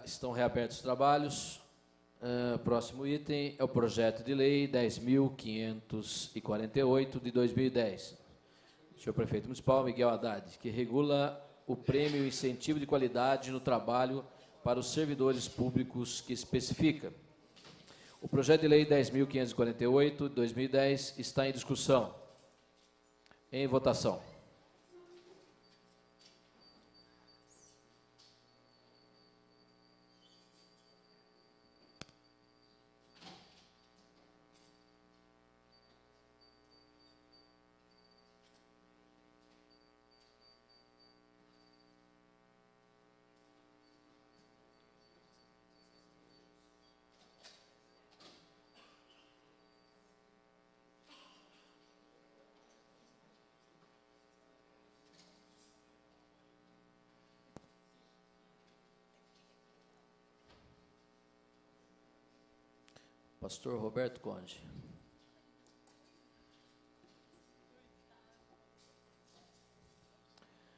Estão reabertos os trabalhos. Próximo item é o projeto de lei 10.548 de 2010. Senhor Prefeito Municipal Miguel Haddad, que regula o prêmio e incentivo de qualidade no trabalho para os servidores públicos que especifica. O projeto de lei 10.548 de 2010 está em discussão. Em votação. Pastor Roberto Conde.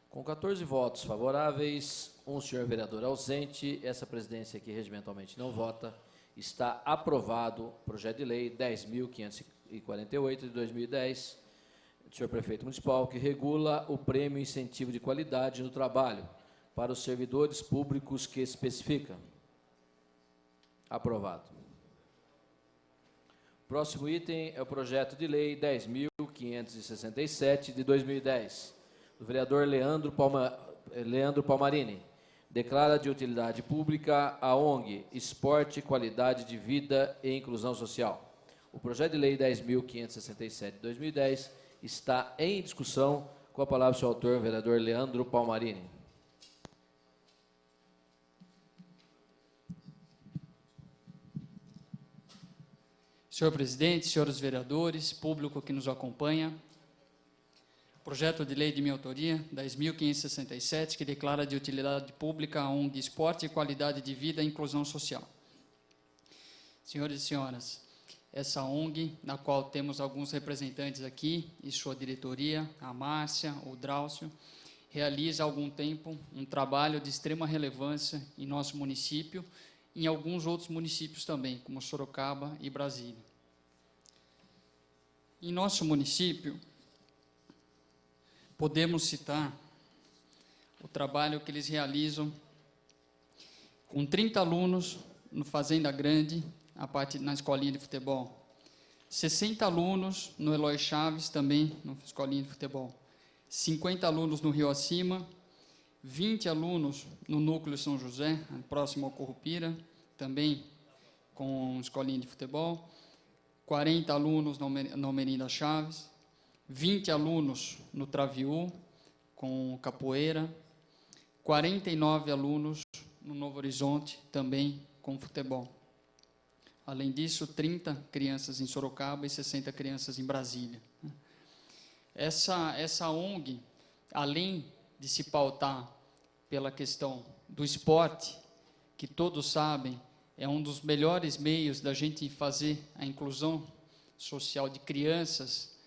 Com 14 votos favoráveis, um senhor vereador ausente, essa presidência aqui regimentalmente não vota, está aprovado o projeto de lei 10.548 de 2010, do senhor Prefeito Municipal, que regula o prêmio e incentivo de qualidade no trabalho para os servidores públicos que especifica. Aprovado. Próximo item é o projeto de lei 10.567 de 2010, do vereador Leandro Palmarini. Declara de utilidade pública a ONG Esporte, Qualidade de Vida e Inclusão Social. O projeto de lei 10.567 de 2010 está em discussão. Com a palavra o seu autor, vereador Leandro Palmarini. Senhor presidente, senhores vereadores, público que nos acompanha, projeto de lei de minha autoria, 10.567, que declara de utilidade pública a ONG Esporte, Qualidade de Vida e Inclusão Social. Senhores e senhoras, essa ONG, na qual temos alguns representantes aqui, e sua diretoria, a Márcia, o Dráucio, realiza há algum tempo um trabalho de extrema relevância em nosso município, e em alguns outros municípios também, como Sorocaba e Brasília. Em nosso município, podemos citar o trabalho que eles realizam com 30 alunos no Fazenda Grande, na escolinha de futebol, 60 alunos no Eloy Chaves, também na escolinha de futebol, 50 alunos no Rio Acima, 20 alunos no Núcleo São José, próximo ao Currupira, também com escolinha de futebol, 40 alunos na Almerinda Chaves, 20 alunos no Traviú, com capoeira, 49 alunos no Novo Horizonte, também com futebol. Além disso, 30 crianças em Sorocaba e 60 crianças em Brasília. Essa ONG, além de se pautar pela questão do esporte, que todos sabem, é um dos melhores meios da gente fazer a inclusão social de crianças,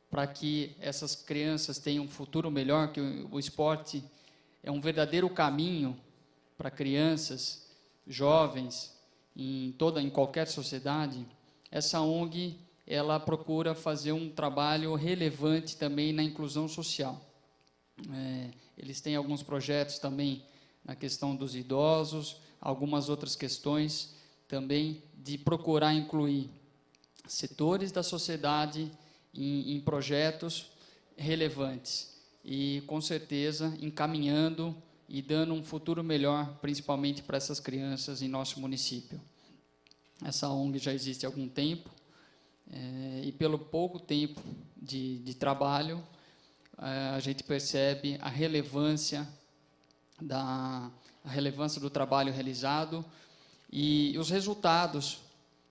para que essas crianças tenham um futuro melhor, que o esporte é um verdadeiro caminho para crianças, jovens, em qualquer sociedade. Essa ONG, ela procura fazer um trabalho relevante também na inclusão social. Eles têm alguns projetos também na questão dos idosos, algumas outras questões também de procurar incluir setores da sociedade em projetos relevantes e, com certeza, encaminhando e dando um futuro melhor, principalmente para essas crianças em nosso município. Essa ONG já existe há algum tempo e, pelo pouco tempo de trabalho, a gente percebe a relevância do trabalho realizado e os resultados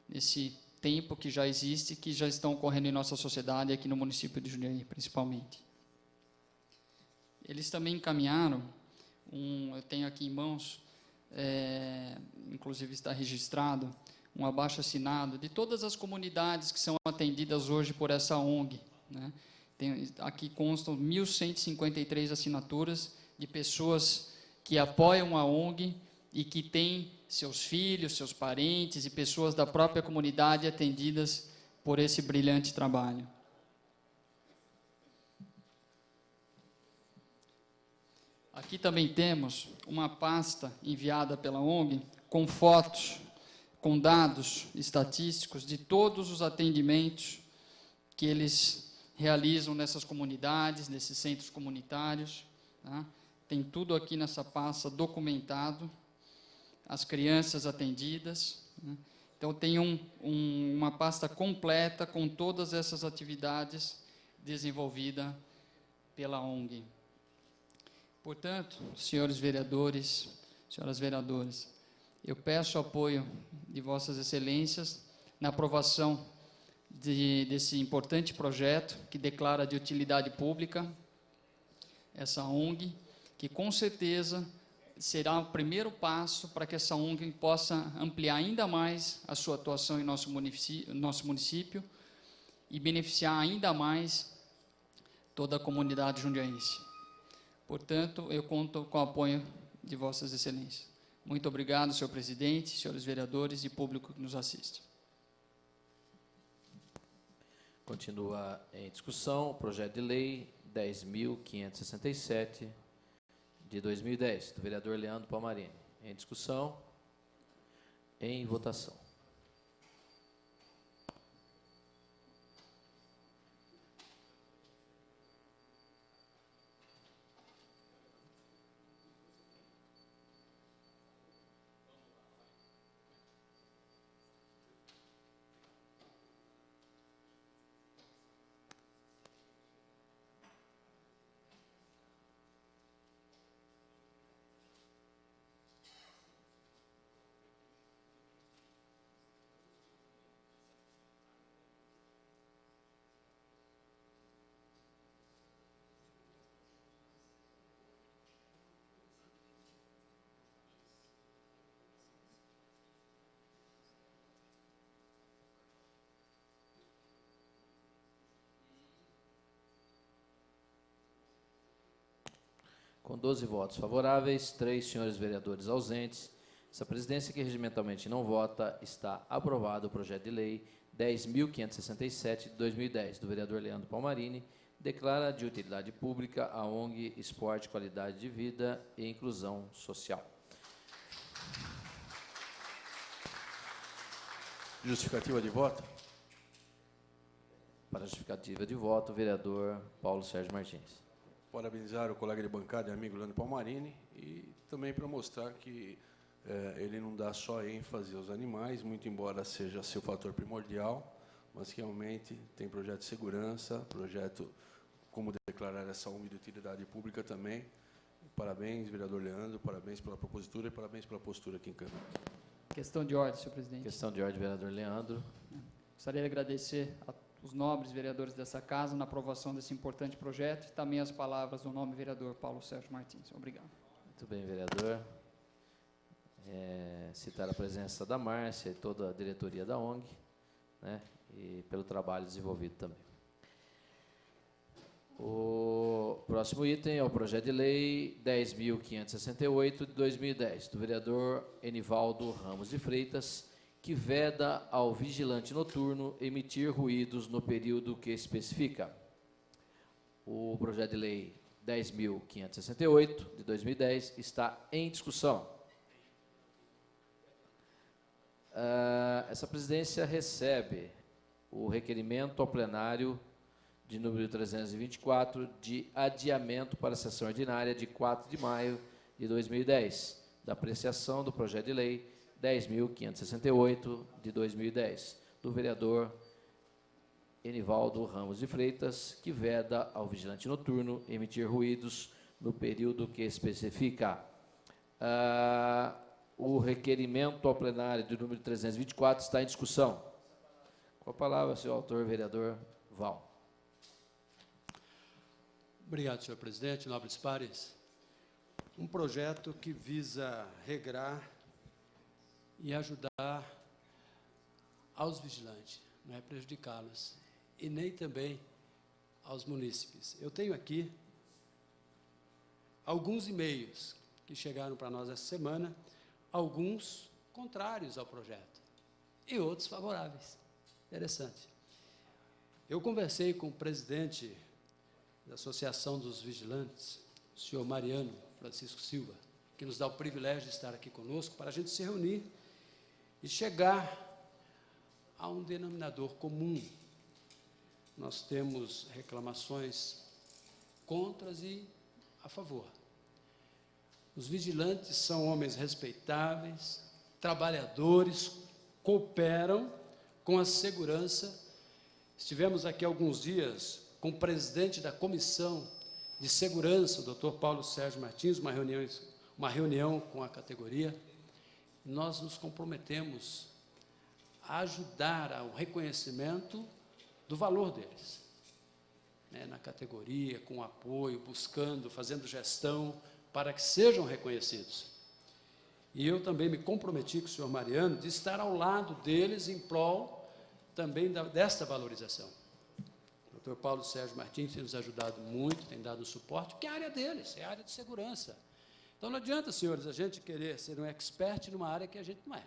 nesse tempo que já existe, que já estão ocorrendo em nossa sociedade, aqui no município de Jundiaí, principalmente. Eles também encaminharam, eu tenho aqui em mãos, inclusive está registrado, um abaixo-assinado de todas as comunidades que são atendidas hoje por essa ONG, né? Aqui constam 1.153 assinaturas de pessoas que apoiam a ONG e que tem seus filhos, seus parentes e pessoas da própria comunidade atendidas por esse brilhante trabalho. Aqui também temos uma pasta enviada pela ONG com fotos, com dados estatísticos de todos os atendimentos que eles realizam nessas comunidades, nesses centros comunitários. Tá? Tem tudo aqui nessa pasta documentado, as crianças atendidas. Né? Então, tem uma pasta completa com todas essas atividades desenvolvidas pela ONG. Portanto, senhores vereadores, senhoras vereadoras, eu peço o apoio de vossas excelências na aprovação desse importante projeto que declara de utilidade pública essa ONG, que com certeza será o primeiro passo para que essa ONG possa ampliar ainda mais a sua atuação em nosso município e beneficiar ainda mais toda a comunidade jundiaense. Portanto, eu conto com o apoio de vossas excelências. Muito obrigado, senhor presidente, senhores vereadores e público que nos assiste. Continua em discussão o projeto de lei 10.567 de 2010, do vereador Leandro Palmarini. Em discussão, em votação. Com 12 votos favoráveis, 3 senhores vereadores ausentes, essa presidência que regimentalmente não vota, está aprovado o projeto de lei 10.567 de 2010, do vereador Leandro Palmarini, declara de utilidade pública a ONG Esporte, Qualidade de Vida e Inclusão Social. Justificativa de voto? Para a justificativa de voto, o vereador Paulo Sérgio Martins. Parabenizar o colega de bancada e amigo Leandro Palmarini e também para mostrar que ele não dá só ênfase aos animais, muito embora seja seu fator primordial, mas que realmente tem projeto de segurança, projeto como declarar essa ONG de utilidade pública também. Parabéns, vereador Leandro, parabéns pela propositura e parabéns pela postura aqui em Câmara. Questão de ordem, senhor presidente. Questão de ordem, vereador Leandro. Gostaria de agradecer os nobres vereadores dessa casa na aprovação desse importante projeto e também as palavras do nobre vereador Paulo Sérgio Martins. Obrigado. Muito bem, vereador. Citar a presença da Márcia e toda a diretoria da ONG, né, e pelo trabalho desenvolvido também. O próximo item é o projeto de lei 10.568 de 2010, do vereador Enivaldo Ramos de Freitas, que veda ao vigilante noturno emitir ruídos no período que especifica. O projeto de lei 10.568, de 2010, está em discussão. Essa presidência recebe o requerimento ao plenário de número 324 de adiamento para a sessão ordinária de 4 de maio de 2010, da apreciação do projeto de lei 10.568 de 2010, do vereador Enivaldo Ramos de Freitas, que veda ao vigilante noturno emitir ruídos no período que especifica. O requerimento ao plenário do número 324 está em discussão. Com a palavra, senhor autor, vereador Val. Obrigado, senhor presidente, nobres pares. Um projeto que visa regrar e ajudar aos vigilantes, não é prejudicá-los, e nem também aos munícipes. Eu tenho aqui alguns e-mails que chegaram para nós essa semana, alguns contrários ao projeto e outros favoráveis. Interessante. Eu conversei com o presidente da Associação dos Vigilantes, o senhor Mariano Francisco Silva, que nos dá o privilégio de estar aqui conosco, para a gente se reunir e chegar a um denominador comum. Nós temos reclamações contras e a favor. Os vigilantes são homens respeitáveis, trabalhadores, cooperam com a segurança. Estivemos aqui alguns dias com o presidente da Comissão de Segurança, o Dr. Paulo Sérgio Martins, uma reunião com a categoria. Nós nos comprometemos a ajudar ao reconhecimento do valor deles, né, na categoria, com apoio, buscando, fazendo gestão, para que sejam reconhecidos. E eu também me comprometi com o senhor Mariano de estar ao lado deles em prol também desta valorização. O Dr. Paulo Sérgio Martins tem nos ajudado muito, tem dado suporte, porque é a área deles, é a área de segurança. Então, não adianta, senhores, a gente querer ser um expert numa área que a gente não é.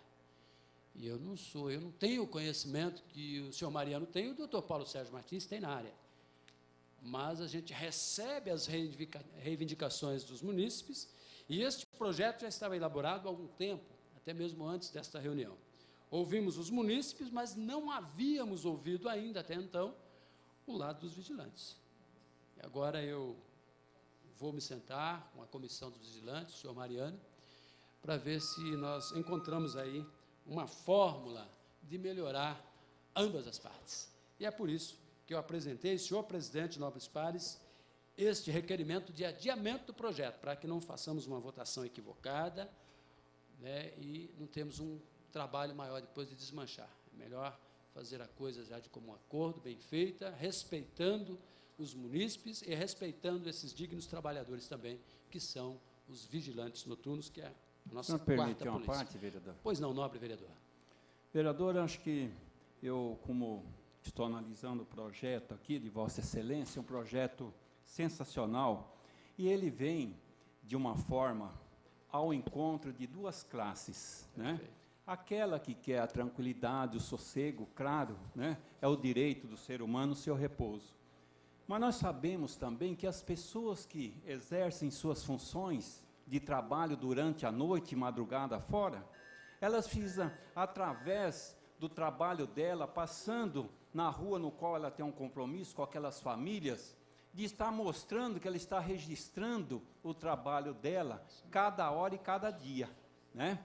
E eu não sou, eu não tenho o conhecimento que o senhor Mariano tem e o doutor Paulo Sérgio Martins tem na área. Mas a gente recebe as reivindicações dos munícipes e este projeto já estava elaborado há algum tempo, até mesmo antes desta reunião. Ouvimos os munícipes, mas não havíamos ouvido ainda, até então, o lado dos vigilantes. E agora eu vou me sentar com a comissão dos vigilantes, o senhor Mariano, para ver se nós encontramos aí uma fórmula de melhorar ambas as partes. E é por isso que eu apresentei, senhor presidente Nobres Pares, este requerimento de adiamento do projeto, para que não façamos uma votação equivocada, né, e não temos um trabalho maior depois de desmanchar. É melhor fazer a coisa já de comum acordo, bem feita, respeitando os munícipes e respeitando esses dignos trabalhadores também, que são os vigilantes noturnos, que é a nossa quarta polícia. Permite uma parte, vereador? Pois não, nobre vereador. Vereador, acho que eu, como estou analisando o projeto aqui de Vossa Excelência, um projeto sensacional, e ele vem de uma forma ao encontro de duas classes, né? Aquela que quer a tranquilidade, o sossego, claro, né? É o direito do ser humano, o seu repouso. Mas nós sabemos também que as pessoas que exercem suas funções de trabalho durante a noite e madrugada fora, elas precisam, através do trabalho dela, passando na rua no qual ela tem um compromisso com aquelas famílias, de estar mostrando que ela está registrando o trabalho dela, cada hora e cada dia, né?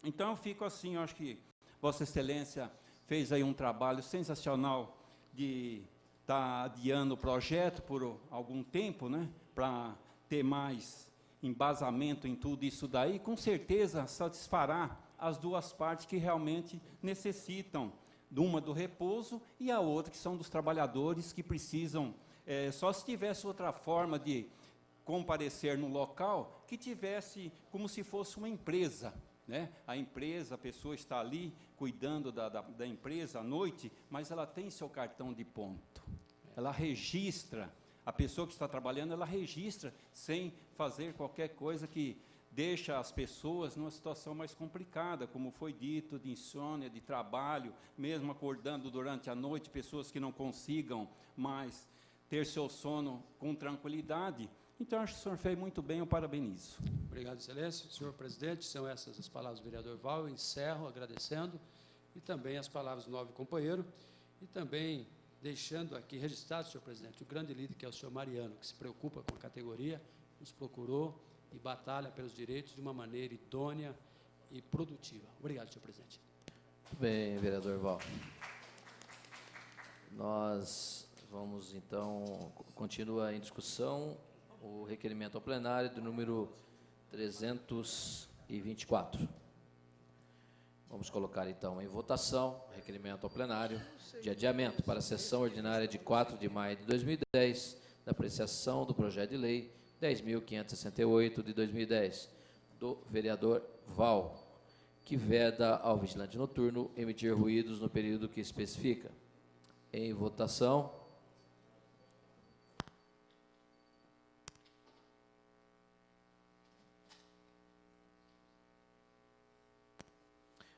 Então, eu fico assim, eu acho que Vossa Excelência fez aí um trabalho sensacional de estar adiando o projeto por algum tempo, né? Para ter mais embasamento em tudo isso daí, com certeza satisfará as duas partes que realmente necessitam, uma do repouso e a outra que são dos trabalhadores que precisam, só se tivesse outra forma de comparecer no local, que tivesse como se fosse uma empresa, né? A empresa, a pessoa está ali cuidando da empresa à noite, mas ela tem seu cartão de ponto, ela registra, a pessoa que está trabalhando, ela registra sem fazer qualquer coisa que deixa as pessoas numa situação mais complicada, como foi dito, de insônia, de trabalho, mesmo acordando durante a noite, pessoas que não consigam mais ter seu sono com tranquilidade. Então, acho que o senhor fez muito bem, eu parabenizo. Obrigado, Excelência. Senhor presidente, são essas as palavras do vereador Val, eu encerro agradecendo, e também as palavras do nobre companheiro, e também deixando aqui registrado, senhor presidente, o grande líder que é o senhor Mariano, que se preocupa com a categoria, nos procurou e batalha pelos direitos de uma maneira idônea e produtiva. Obrigado, senhor presidente. Muito bem, vereador Val. Nós vamos, então, continua em discussão o requerimento ao plenário do número 324. Vamos colocar, então, em votação o requerimento ao plenário de adiamento para a sessão ordinária de 4 de maio de 2010, da apreciação do projeto de lei 10.568 de 2010, do vereador Val, que veda ao vigilante noturno emitir ruídos no período que especifica. Em votação.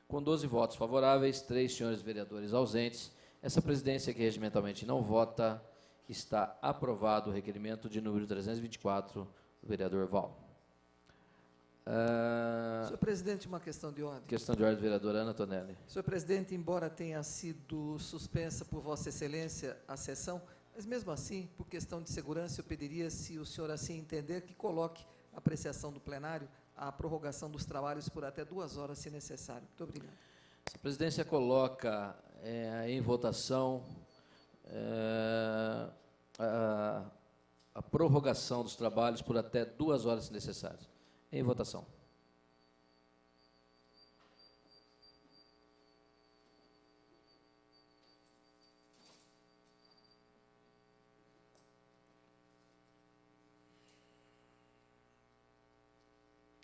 Com 12 votos favoráveis, 3 senhores vereadores ausentes, essa presidência que regimentalmente não vota, está aprovado o requerimento de número 324 do vereador Val. Senhor presidente, uma questão de ordem. Questão de ordem, vereadora Ana Tonelli. Senhor presidente, embora tenha sido suspensa por Vossa Excelência a sessão, mas mesmo assim, por questão de segurança, eu pediria, se o senhor assim entender, que coloque a apreciação do plenário a prorrogação dos trabalhos por até 2 horas, se necessário. Muito obrigado. A presidência coloca em votação a prorrogação dos trabalhos por até 2 horas, se necessário. Em votação.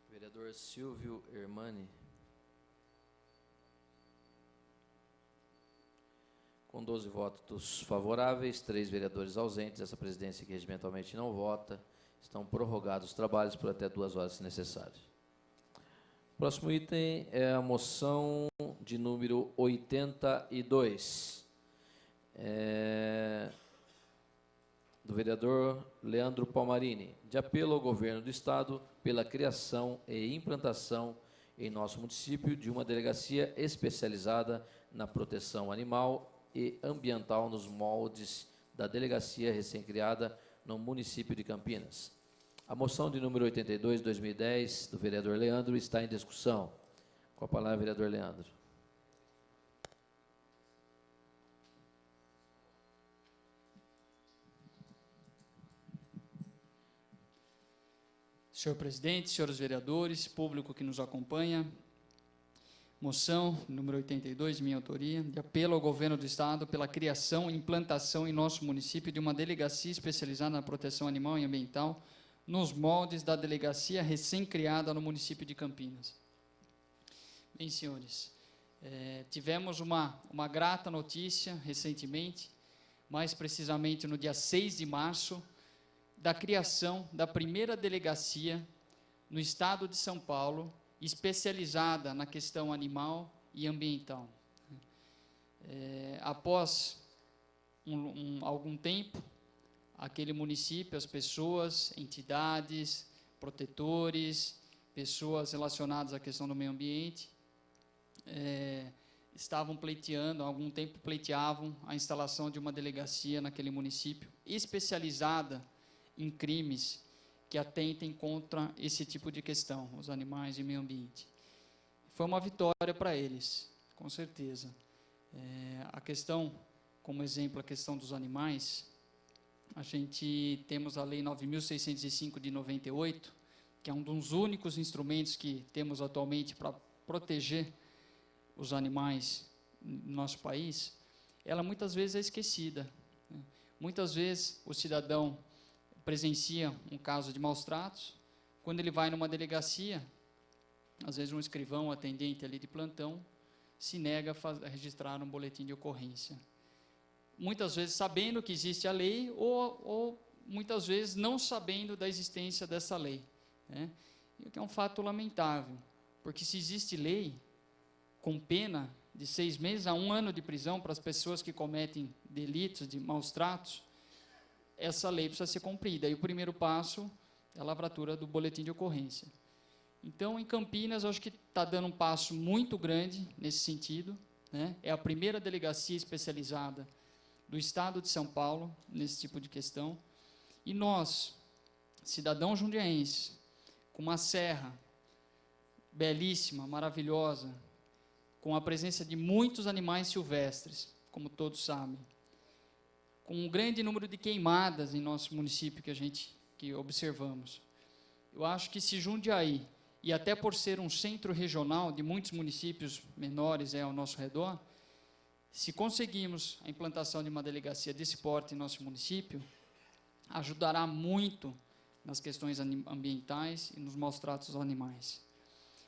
Vereador Silvio Hermani. Com 12 votos favoráveis, 3 vereadores ausentes, essa presidência que regimentalmente não vota, estão prorrogados os trabalhos por até 2 horas, se necessário. Próximo item é a moção de número 82, do vereador Leandro Palmarini, de apelo ao governo do Estado pela criação e implantação em nosso município de uma delegacia especializada na proteção animal e ambiental nos moldes da delegacia recém-criada no município de Campinas. A moção de número 82, 2010, do vereador Leandro, está em discussão. Com a palavra, vereador Leandro. Senhor presidente, senhores vereadores, público que nos acompanha, moção número 82, minha autoria, de apelo ao governo do Estado pela criação e implantação em nosso município de uma delegacia especializada na proteção animal e ambiental nos moldes da delegacia recém-criada no município de Campinas. Bem, senhores, tivemos uma grata notícia recentemente, mais precisamente no dia 6 de março, da criação da primeira delegacia no estado de São Paulo, especializada na questão animal e ambiental. Após algum tempo, aquele município, as pessoas, entidades, protetores, pessoas relacionadas à questão do meio ambiente, estavam pleiteando, há algum tempo pleiteavam a instalação de uma delegacia naquele município, especializada em crimes que atentem contra esse tipo de questão, os animais e meio ambiente. Foi uma vitória para eles, com certeza. A questão, como exemplo, a questão dos animais, a gente temos a Lei 9.605 de 98, que é um dos únicos instrumentos que temos atualmente para proteger os animais no nosso país. Ela muitas vezes é esquecida, né? Muitas vezes o cidadão presencia um caso de maus-tratos, quando ele vai numa delegacia, às vezes um escrivão, um atendente ali de plantão, se nega a registrar um boletim de ocorrência. Muitas vezes sabendo que existe a lei, ou muitas vezes não sabendo da existência dessa lei, né? O que é um fato lamentável, porque se existe lei com pena de 6 meses a 1 ano de prisão para as pessoas que cometem delitos de maus-tratos, essa lei precisa ser cumprida. E o primeiro passo é a lavratura do boletim de ocorrência. Então, em Campinas, eu acho que está dando um passo muito grande nesse sentido, né? É a primeira delegacia especializada do Estado de São Paulo nesse tipo de questão. E nós, cidadãos jundiaenses, com uma serra belíssima, maravilhosa, com a presença de muitos animais silvestres, como todos sabem, com um grande número de queimadas em nosso município que observamos. Eu acho que se Jundiaí, e até por ser um centro regional de muitos municípios menores ao nosso redor, se conseguirmos a implantação de uma delegacia desse porte em nosso município, ajudará muito nas questões ambientais e nos maus-tratos aos animais.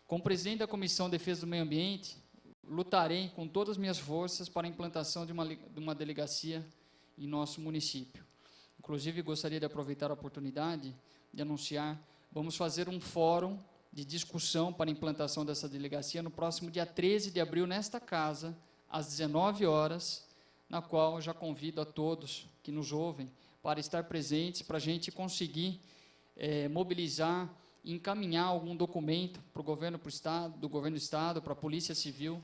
Como presidente da Comissão de Defesa do Meio Ambiente, lutarei com todas as minhas forças para a implantação de uma delegacia em nosso município. Inclusive, gostaria de aproveitar a oportunidade de anunciar, vamos fazer um fórum de discussão para a implantação dessa delegacia no próximo dia 13 de abril, nesta casa, às 19 horas, na qual eu já convido a todos que nos ouvem para estar presentes, para a gente conseguir mobilizar e encaminhar algum documento para o governo, para o Estado, do governo do Estado, para a Polícia Civil,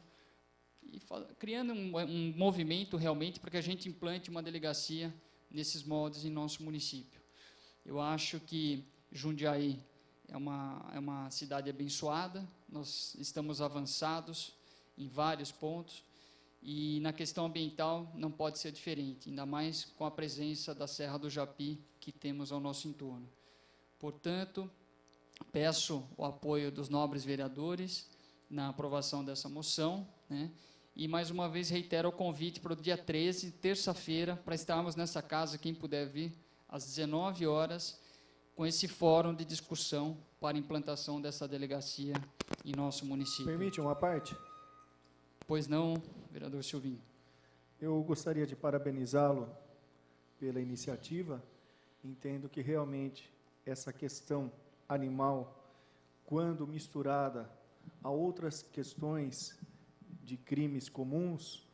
e criando um movimento realmente para que a gente implante uma delegacia nesses moldes em nosso município. Eu acho que Jundiaí é uma cidade abençoada, nós estamos avançados em vários pontos, e na questão ambiental não pode ser diferente, ainda mais com a presença da Serra do Japi que temos ao nosso entorno. Portanto, peço o apoio dos nobres vereadores na aprovação dessa moção, né? E mais uma vez reitero o convite para o dia 13, terça-feira, para estarmos nessa casa, quem puder vir, às 19 horas, com esse fórum de discussão para a implantação dessa delegacia em nosso município. Permite uma parte? Pois não, vereador Silvinho. Eu gostaria de parabenizá-lo pela iniciativa. Entendo que realmente essa questão animal, quando misturada a outras questões de crimes comuns,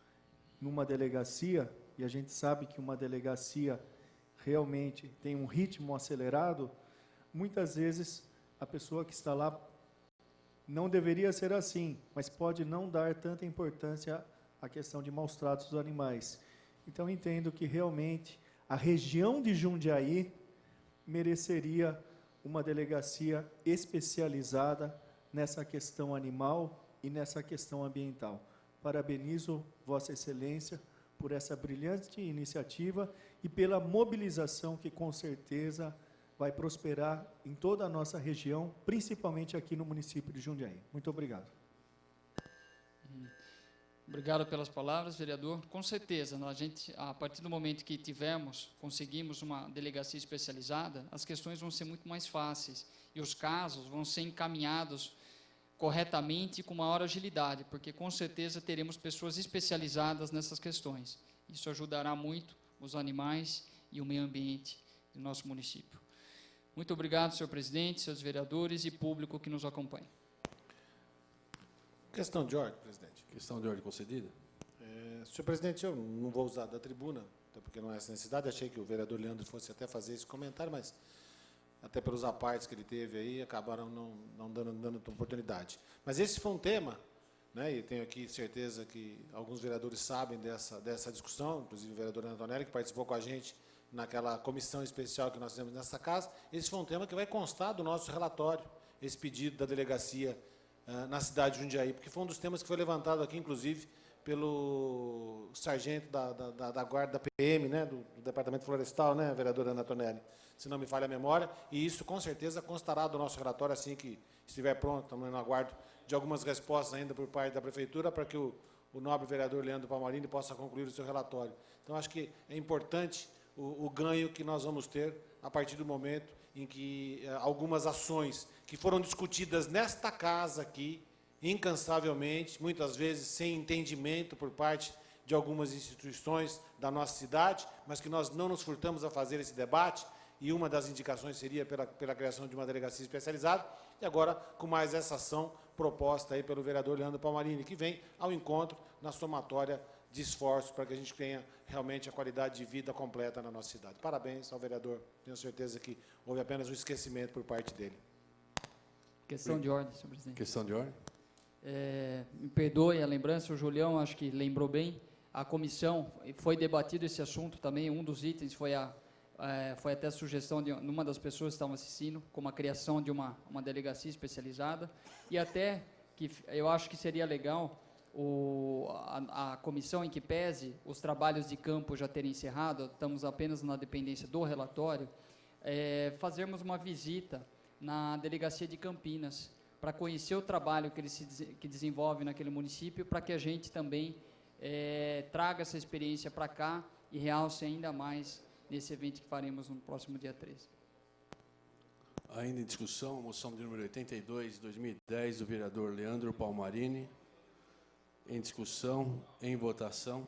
numa delegacia, e a gente sabe que uma delegacia realmente tem um ritmo acelerado, muitas vezes a pessoa que está lá não deveria ser assim, mas pode não dar tanta importância à questão de maus tratos dos animais. Então, entendo que realmente a região de Jundiaí mereceria uma delegacia especializada nessa questão animal e nessa questão ambiental. Parabenizo Vossa Excelência por essa brilhante iniciativa e pela mobilização que, com certeza, vai prosperar em toda a nossa região, principalmente aqui no município de Jundiaí. Muito obrigado. Obrigado pelas palavras, vereador. Com certeza, a partir do momento que conseguimos uma delegacia especializada, as questões vão ser muito mais fáceis e os casos vão ser encaminhados corretamente e com maior agilidade, porque com certeza teremos pessoas especializadas nessas questões. Isso ajudará muito os animais e o meio ambiente do nosso município. Muito obrigado, senhor presidente, seus vereadores e público que nos acompanha. Questão de ordem, presidente. Questão de ordem concedida? Senhor presidente, eu não vou usar da tribuna, até porque não é essa necessidade. Achei que o vereador Leandro fosse até fazer esse comentário, mas até pelos apartes que ele teve aí, acabaram não dando oportunidade. Mas esse foi um tema, né, e tenho aqui certeza que alguns vereadores sabem dessa discussão, inclusive o vereador Antonelli, que participou com a gente naquela comissão especial que nós fizemos nessa casa. Esse foi um tema que vai constar do nosso relatório, esse pedido da delegacia na cidade de Jundiaí, porque foi um dos temas que foi levantado aqui, inclusive, pelo sargento da guarda da PM, né, do Departamento Florestal, né, vereador Antonelli, se não me falha a memória, e isso com certeza constará do nosso relatório assim que estiver pronto. Estamos no aguardo de algumas respostas ainda por parte da Prefeitura para que o nobre vereador Leandro Palmarini possa concluir o seu relatório. Então, acho que é importante o ganho que nós vamos ter a partir do momento em que algumas ações que foram discutidas nesta casa aqui, incansavelmente, muitas vezes sem entendimento por parte de algumas instituições da nossa cidade, mas que nós não nos furtamos a fazer esse debate, e uma das indicações seria pela criação de uma delegacia especializada, e agora com mais essa ação proposta aí pelo vereador Leandro Palmarini, que vem ao encontro na somatória de esforços para que a gente tenha realmente a qualidade de vida completa na nossa cidade. Parabéns ao vereador, tenho certeza que houve apenas um esquecimento por parte dele. Questão de ordem, senhor presidente. Questão de ordem? Me perdoe a lembrança, o Julião acho que lembrou bem, a comissão, foi debatido esse assunto também, um dos itens foi até a sugestão de uma das pessoas que estavam assistindo, como a criação de uma delegacia especializada, e até que eu acho que seria legal a comissão, em que pese os trabalhos de campo já terem encerrado, estamos apenas na dependência do relatório, fazermos uma visita na delegacia de Campinas, para conhecer o trabalho que desenvolve naquele município, para que a gente também traga essa experiência para cá e realce ainda mais nesse evento que faremos no próximo dia 13. Ainda em discussão, a moção de número 82, de 2010, do vereador Leandro Palmarini. Em discussão, em votação.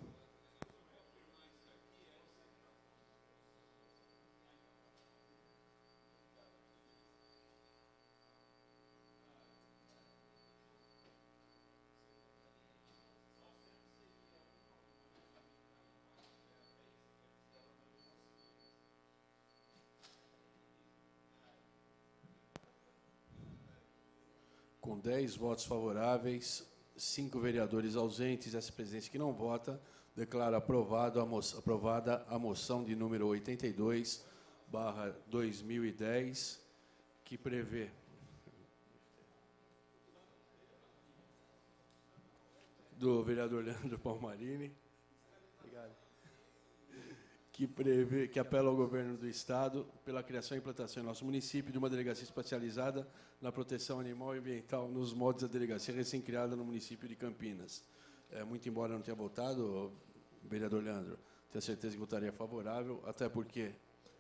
Com 10 votos favoráveis, 5 vereadores ausentes, essa presidência que não vota, declaro aprovada a moção de número 82/2010, que prevê do vereador Leandro Palmarini, que apela ao governo do Estado pela criação e implantação em nosso município de uma delegacia especializada na proteção animal e ambiental nos moldes da delegacia recém-criada no município de Campinas. Muito embora não tenha votado, vereador Leandro, tenho certeza que votaria favorável, até porque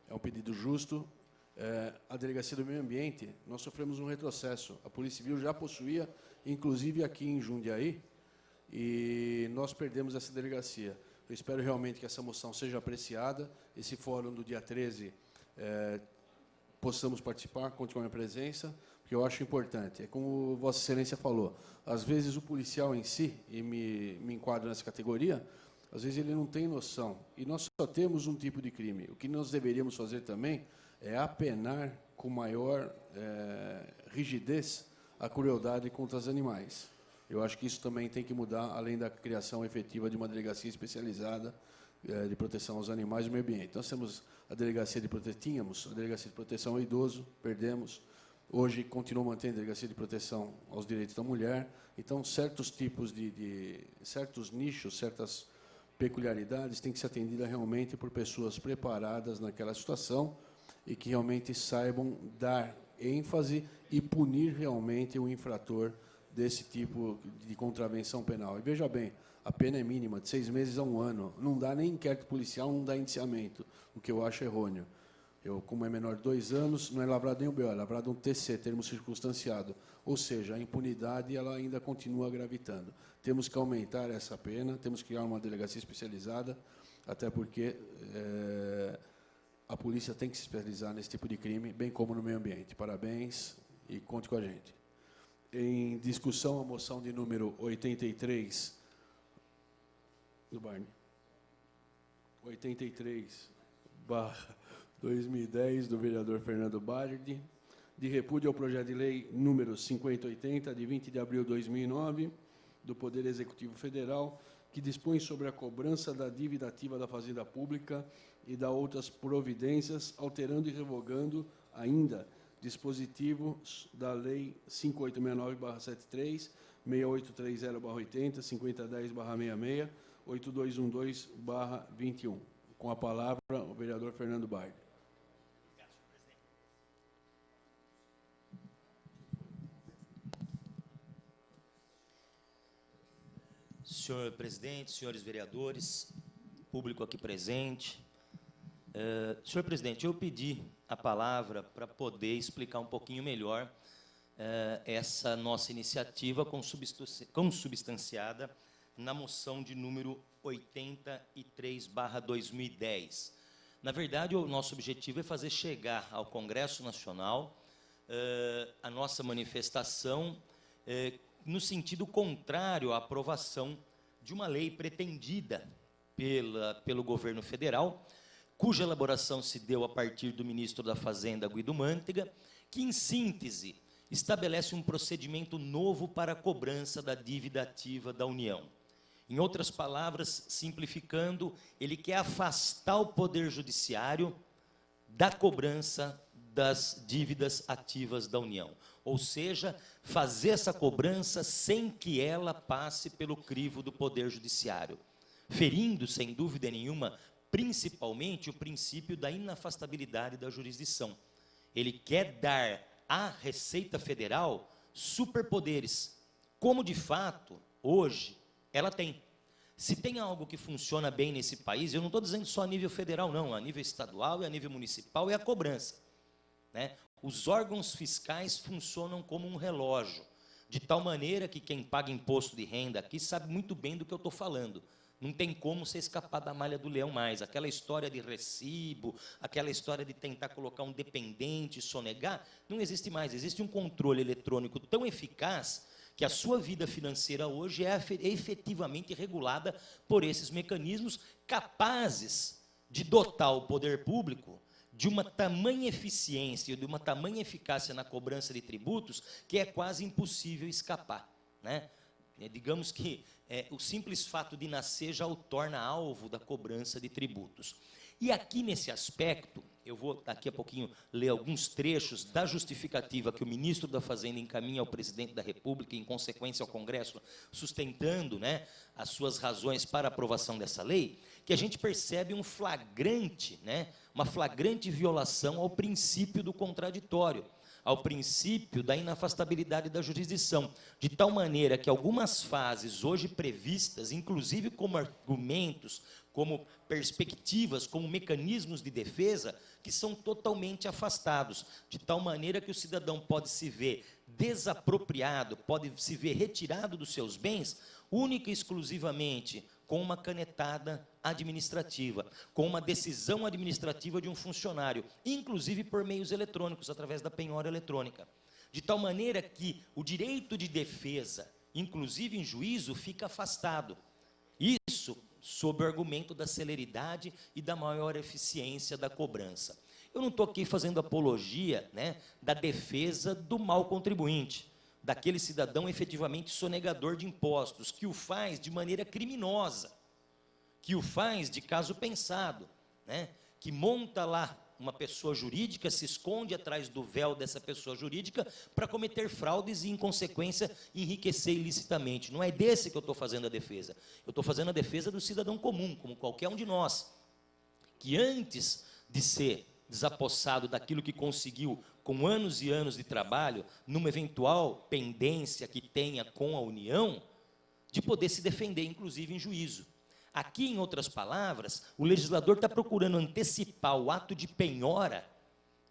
é um pedido justo. A Delegacia do Meio Ambiente, nós sofremos um retrocesso. A Polícia Civil já possuía, inclusive aqui em Jundiaí, e nós perdemos essa delegacia. Eu espero realmente que essa moção seja apreciada. Esse fórum do dia 13 possamos participar, conte com a minha presença, porque eu acho importante. É como Vossa Excelência falou, às vezes o policial em si, e me enquadro nessa categoria, às vezes ele não tem noção. E nós só temos um tipo de crime. O que nós deveríamos fazer também é apenar com maior rigidez a crueldade contra os animais. Eu acho que isso também tem que mudar, além da criação efetiva de uma delegacia especializada de proteção aos animais e ao meio ambiente. Nós temos a delegacia tínhamos a delegacia de proteção ao idoso, perdemos. Hoje continua mantendo a delegacia de proteção aos direitos da mulher. Então, certos tipos certos nichos, certas peculiaridades têm que ser atendidas realmente por pessoas preparadas naquela situação e que realmente saibam dar ênfase e punir realmente o infrator desse tipo de contravenção penal. E veja bem, a pena é mínima, de 6 meses a 1 ano. Não dá nem inquérito policial, não dá indiciamento, o que eu acho errôneo. Como é menor de 2 anos, não é lavrado nem um BO, é lavrado um TC, termo circunstanciado. Ou seja, a impunidade ela ainda continua gravitando. Temos que aumentar essa pena, temos que criar uma delegacia especializada, até porque a polícia tem que se especializar nesse tipo de crime, bem como no meio ambiente. Parabéns e conte com a gente. Em discussão, a moção de número 83 do Barney. 83/2010 do vereador Fernando Bardi, de repúdio ao projeto de lei número 5080, de 20 de abril de 2009, do Poder Executivo Federal, que dispõe sobre a cobrança da dívida ativa da Fazenda Pública e da outras providências, alterando e revogando ainda dispositivos da Lei 5869/73, 6830/80, 5010/66, 8212/21. Com a palavra, o vereador Fernando Bardi. Senhor presidente, senhores vereadores, público aqui presente. Senhor presidente, eu pedi a palavra para poder explicar um pouquinho melhor essa nossa iniciativa consubstanciada na moção de número 83/2010. Na verdade, o nosso objetivo é fazer chegar ao Congresso Nacional a nossa manifestação no sentido contrário à aprovação de uma lei pretendida pelo governo federal, cuja elaboração se deu a partir do ministro da Fazenda, Guido Mantega, que, em síntese, estabelece um procedimento novo para a cobrança da dívida ativa da União. Em outras palavras, simplificando, ele quer afastar o Poder Judiciário da cobrança das dívidas ativas da União. Ou seja, fazer essa cobrança sem que ela passe pelo crivo do Poder Judiciário, ferindo, sem dúvida nenhuma, principalmente o princípio da inafastabilidade da jurisdição. Ele quer dar à Receita Federal superpoderes, como de fato, hoje, ela tem. Se tem algo que funciona bem nesse país, eu não estou dizendo só a nível federal, não, a nível estadual e a nível municipal, é a cobrança, né? Os órgãos fiscais funcionam como um relógio, de tal maneira que quem paga imposto de renda aqui sabe muito bem do que eu estou falando. Não tem como você escapar da malha do leão mais. Aquela história de recibo, aquela história de tentar colocar um dependente, sonegar, não existe mais. Existe um controle eletrônico tão eficaz que a sua vida financeira hoje é efetivamente regulada por esses mecanismos capazes de dotar o poder público de uma tamanha eficiência, de uma tamanha eficácia na cobrança de tributos, que é quase impossível escapar, né? Digamos que o simples fato de nascer já o torna alvo da cobrança de tributos. E aqui, nesse aspecto, eu vou daqui a pouquinho ler alguns trechos da justificativa que o ministro da Fazenda encaminha ao presidente da República, e, em consequência, ao Congresso, sustentando, né, as suas razões para a aprovação dessa lei, que a gente percebe um flagrante, né, uma flagrante violação ao princípio do contraditório, ao princípio da inafastabilidade da jurisdição, de tal maneira que algumas fases hoje previstas, inclusive como argumentos, como perspectivas, como mecanismos de defesa, que são totalmente afastados, de tal maneira que o cidadão pode se ver desapropriado, pode se ver retirado dos seus bens, única e exclusivamente com uma canetada administrativa, com uma decisão administrativa de um funcionário, inclusive por meios eletrônicos, através da penhora eletrônica. De tal maneira que o direito de defesa, inclusive em juízo, fica afastado. Isso sob o argumento da celeridade e da maior eficiência da cobrança. Eu não estou aqui fazendo apologia, né, da defesa do mau contribuinte, daquele cidadão efetivamente sonegador de impostos, que o faz de maneira criminosa, que o faz de caso pensado, né, que monta lá uma pessoa jurídica, se esconde atrás do véu dessa pessoa jurídica para cometer fraudes e, em consequência, enriquecer ilicitamente. Não é desse que eu estou fazendo a defesa. Eu estou fazendo a defesa do cidadão comum, como qualquer um de nós, que antes de ser desapossado daquilo que conseguiu com anos e anos de trabalho, numa eventual pendência que tenha com a União, de poder se defender, inclusive em juízo. Aqui, em outras palavras, o legislador está procurando antecipar o ato de penhora,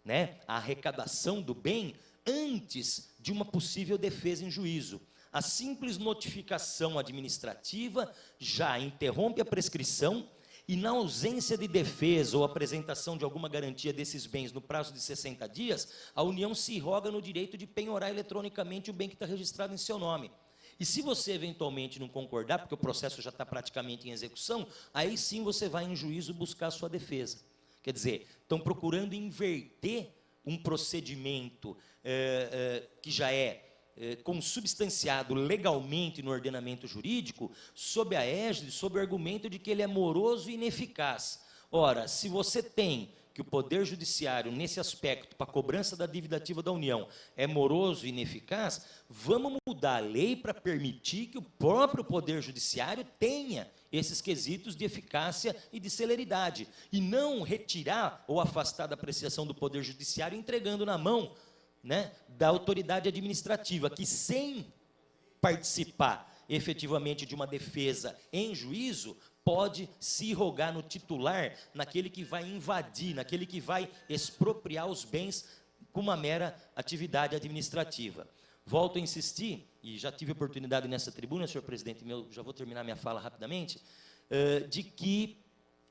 né, a arrecadação do bem, antes de uma possível defesa em juízo. A simples notificação administrativa já interrompe a prescrição e, na ausência de defesa ou apresentação de alguma garantia desses bens no prazo de 60 dias, a União se irroga no direito de penhorar eletronicamente o bem que está registrado em seu nome. E se você eventualmente não concordar, porque o processo já está praticamente em execução, aí sim você vai em juízo buscar a sua defesa. Quer dizer, estão procurando inverter um procedimento que já é consubstanciado legalmente no ordenamento jurídico, sob a égide, sob o argumento de que ele é moroso e ineficaz. Ora, se você tem que o Poder Judiciário, nesse aspecto, para a cobrança da dívida ativa da União, é moroso e ineficaz, vamos mudar a lei para permitir que o próprio Poder Judiciário tenha esses quesitos de eficácia e de celeridade, e não retirar ou afastar da apreciação do Poder Judiciário, entregando na mão, né, da autoridade administrativa, que sem participar efetivamente de uma defesa em juízo, pode se irrogar no titular, naquele que vai invadir, naquele que vai expropriar os bens com uma mera atividade administrativa. Volto a insistir, e já tive oportunidade nessa tribuna, senhor presidente, já vou terminar minha fala rapidamente, de que,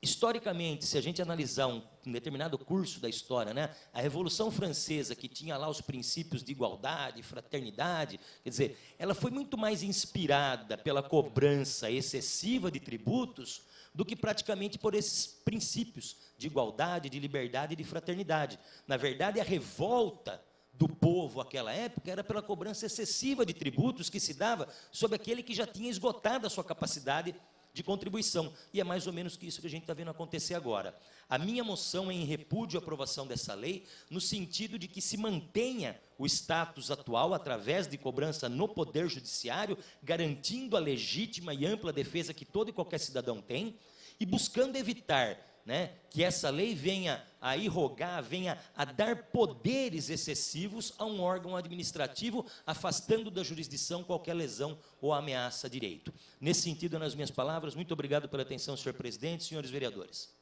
historicamente, se a gente analisar um determinado curso da história, né, a Revolução Francesa, que tinha lá os princípios de igualdade, fraternidade, quer dizer, ela foi muito mais inspirada pela cobrança excessiva de tributos do que praticamente por esses princípios de igualdade, de liberdade e de fraternidade. Na verdade, a revolta do povo naquela época era pela cobrança excessiva de tributos que se dava sobre aquele que já tinha esgotado a sua capacidade de contribuição, e é mais ou menos isso que a gente está vendo acontecer agora. A minha moção é em repúdio à aprovação dessa lei, no sentido de que se mantenha o status atual através de cobrança no Poder Judiciário, garantindo a legítima e ampla defesa que todo e qualquer cidadão tem, e buscando evitar, né, que essa lei venha a irrogar, venha a dar poderes excessivos a um órgão administrativo, afastando da jurisdição qualquer lesão ou ameaça a direito. Nesse sentido, nas minhas palavras, muito obrigado pela atenção, senhor presidente, senhores vereadores.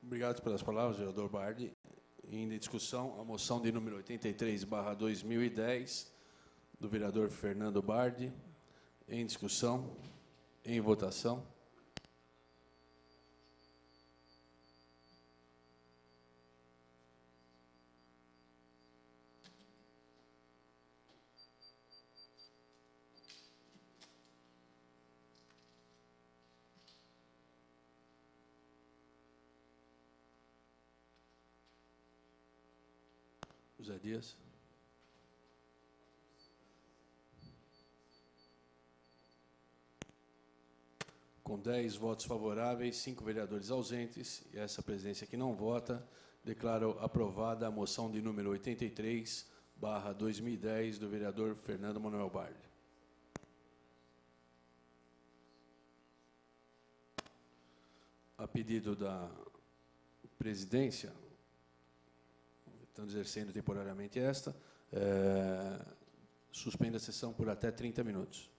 Obrigado pelas palavras, vereador Bardi. Ainda em discussão, a moção de número 83/2010, do vereador Fernando Bardi. Em discussão, em votação. José Dias. Com 10 votos favoráveis, 5 vereadores ausentes, e essa presidência que não vota, declaro aprovada a moção de número 83/2010 do vereador Fernando Manuel Bardi. A pedido da presidência, estando exercendo temporariamente esta, suspende a sessão por até 30 minutos.